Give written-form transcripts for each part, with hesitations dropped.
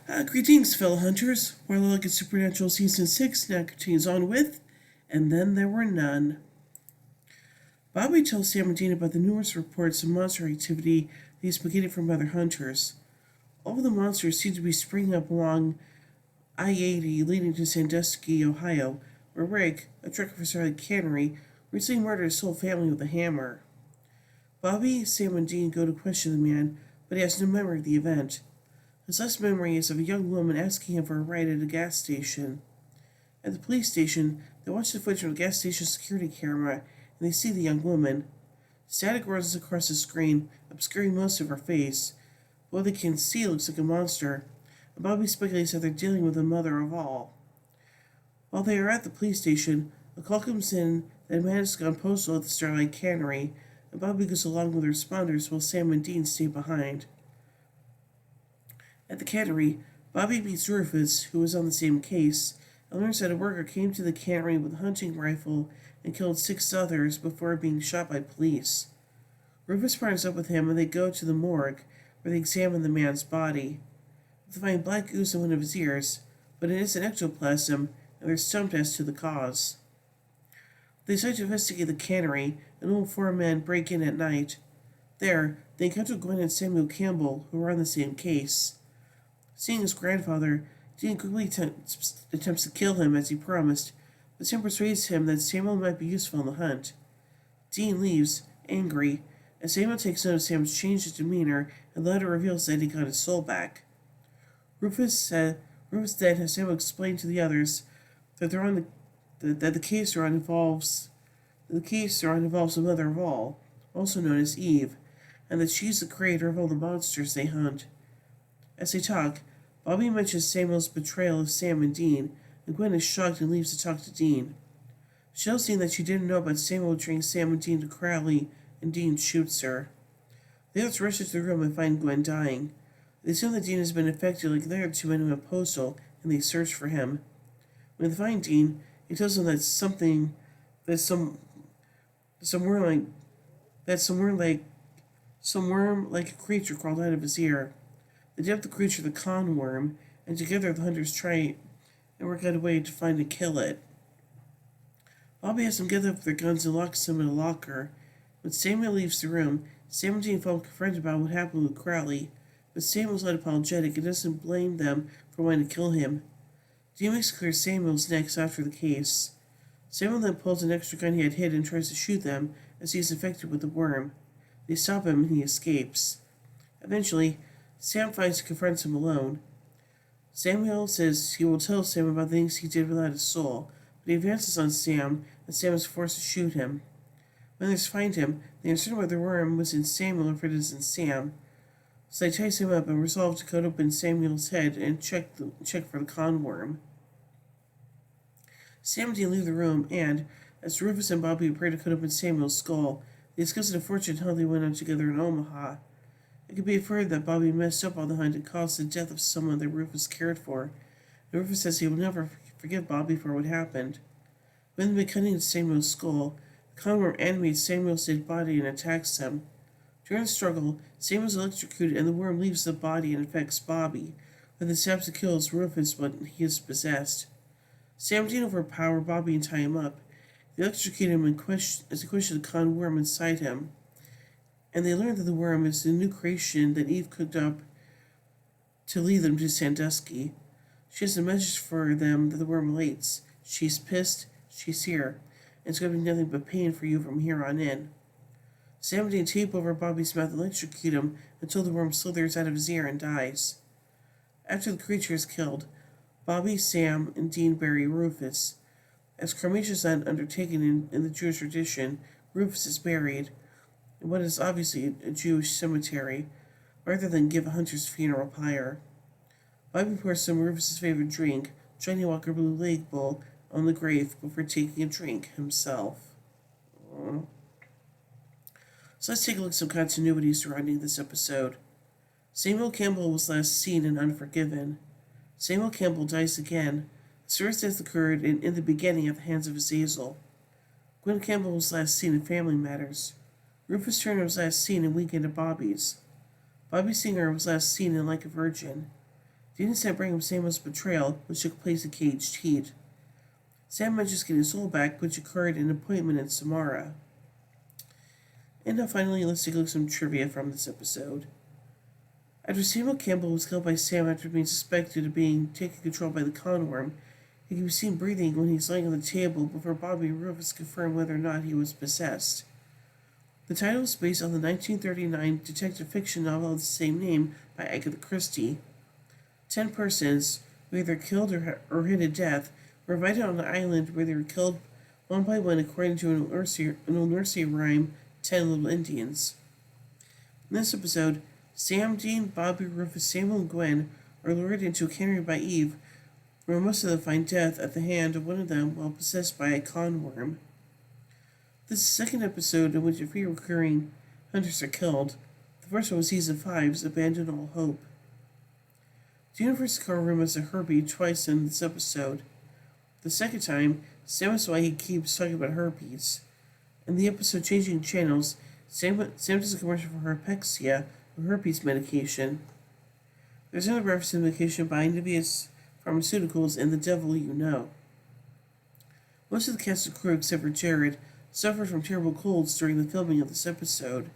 Greetings, fellow hunters. Warlock and Supernatural Season 6 now continues on with And Then There Were None. Bobby tells Sam and Dean about the numerous reports of monster activity he's been getting from other hunters. All of the monsters seem to be springing up along I-80 leading to Sandusky, Ohio, where Rick, a trucker for Starlight Cannery, recently murdered his whole family with a hammer. Bobby, Sam, and Dean go to question the man, but he has no memory of the event. His last memory is of a young woman asking him for a ride at a gas station. At the police station, they watch the footage from the gas station security camera and they see the young woman. Static rises across the screen, obscuring most of her face. What they can see looks like a monster, and Bobby speculates that they're dealing with the mother of all. While they are at the police station, a call comes in that a man has gone postal at the Starlight Cannery, and Bobby goes along with the responders while Sam and Dean stay behind. At the cannery, Bobby meets Rufus, who was on the same case, and learns that a worker came to the cannery with a hunting rifle and killed 6 others before being shot by police. Rufus partners up with him and they go to the morgue, where they examine the man's body. They find black ooze in one of his ears, but it is an ectoplasm, and they're stumped as to the cause. They decide to investigate the cannery, and all 4 men break in at night. There, they encounter Gwen and Samuel Campbell, who are on the same case. Seeing his grandfather, Dean quickly attempts to kill him as he promised, but Sam persuades him that Samuel might be useful in the hunt. Dean leaves, angry, as Samuel takes note of Sam's changed demeanor and later reveals that he got his soul back. Rufus then has Samuel explain to the others that the case they're on involves the mother of all, also known as Eve, and that she's the creator of all the monsters they hunt. As they talk, Bobby mentions Samuel's betrayal of Sam and Dean, and Gwen is shocked and leaves to talk to Dean. She tells Dean that she didn't know about Samuel bringing Sam and Dean to Crowley, and Dean shoots her. The others rush into the room and find Gwen dying. They assume that Dean has been infected like the other 2 men who went postal, and they search for him. When they find Dean, he tells them that some worm like a creature crawled out of his ear. They dub the creature the con worm, and together the hunters try and work out a way to find and kill it. Bobby has them gather up their guns and locks them in a locker. When Samuel leaves the room, Sam and Dean feel confronted about what happened with Crowley, but Samuel's not apologetic and doesn't blame them for wanting to kill him. Dean makes clear Samuel's next after the case. Samuel then pulls an extra gun he had hid and tries to shoot them as he is infected with the worm. They stop him and he escapes. Eventually, Sam finds and confronts him alone. Samuel says he will tell Sam about things he did without his soul, but he advances on Sam, and Sam is forced to shoot him. When others find him, they are uncertain whether the worm was in Samuel or if it is in Sam. So they tie him up and resolve to cut open Samuel's head and check for the con worm. Sam and Dean leave the room, and, as Rufus and Bobby prepare to cut open Samuel's skull, they discuss the unfortunate how they went on together in Omaha. It could be inferred that Bobby messed up on the hunt and caused the death of someone that Rufus cared for, and Rufus says he will never forgive Bobby for what happened. When they've been cutting Samuel's skull, the conworm animates Samuel's dead body and attacks him. During the struggle, Samuel is electrocuted and the worm leaves the body and infects Bobby, but the stabs and kills Rufus when he is possessed. Sam and Dean overpower Bobby and tie him up. They electrocute him as they question the con worm inside him, and they learn that the worm is the new creation that Eve cooked up to lead them to Sandusky. She has a message for them that the worm relates. She's pissed, she's here, and it's going to be nothing but pain for you from here on in. Sam and Dean tape over Bobby's mouth and electrocute him until the worm slithers out of his ear and dies. After the creature is killed, Bobby, Sam, and Dean bury Rufus. As cremation is not undertaken in the Jewish tradition, Rufus is buried in what is obviously a Jewish cemetery, rather than give a hunter's funeral pyre. Bobby pours some of Rufus's favorite drink, Johnny Walker Blue Label, on the grave before taking a drink himself. So let's take a look at some continuity surrounding this episode. Samuel Campbell was last seen in Unforgiven. Samuel Campbell dies again. His first death occurred in the beginning at the hands of Azazel. Gwen Campbell was last seen in Family Matters. Rufus Turner was last seen in Weekend at Bobby's. Bobby Singer was last seen in Like a Virgin. They instead bring him Samuel's betrayal, which took place in Caged Heat. Sam manages to get his soul back, which occurred in an appointment in Samara. And now finally, let's take a look at some trivia from this episode. After Samuel Campbell was killed by Sam after being suspected of being taken control by the conworm, he can be seen breathing when he's lying on the table before Bobby and Rufus confirm whether or not he was possessed. The title is based on the 1939 detective fiction novel of the same name by Agatha Christie. 10 persons, who either killed or hid to death, were invited on an island where they were killed one by one according to an old nursery rhyme, 10 Little Indians. In this episode, Sam, Dean, Bobby, Rufus, Samuel, and Gwen are lured into a cannery by Eve, where most of them find death at the hand of one of them while possessed by a conworm. This is the second episode in which a few recurring hunters are killed. The first one was season 5's Abandon All Hope. The universe conworm as a Herbie twice in this episode. The second time, Sam is why he keeps talking about herpes. In the episode Changing Channels, Sam does a commercial for Herpexia, a herpes medication. There's another reference to the medication by Niveus Pharmaceuticals in The Devil You Know. Most of the cast and crew, except for Jared, suffered from terrible colds during the filming of this episode.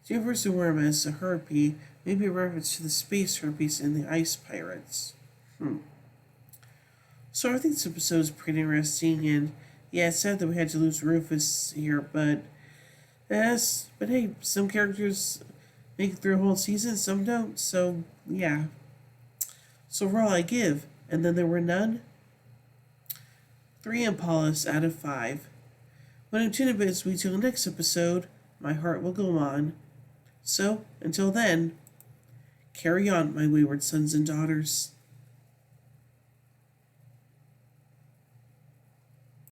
The universal worm as a herpes may be a reference to the space herpes in the Ice Pirates. So I think this episode is pretty interesting, and yeah, it's sad that we had to lose Rufus here, but hey, some characters make it through a whole season, some don't, so yeah. So overall I give, and then there were none, 3 Impalas out of 5. When I'm tuned in this week till the next episode, my heart will go on. So, until then, carry on, my wayward sons and daughters.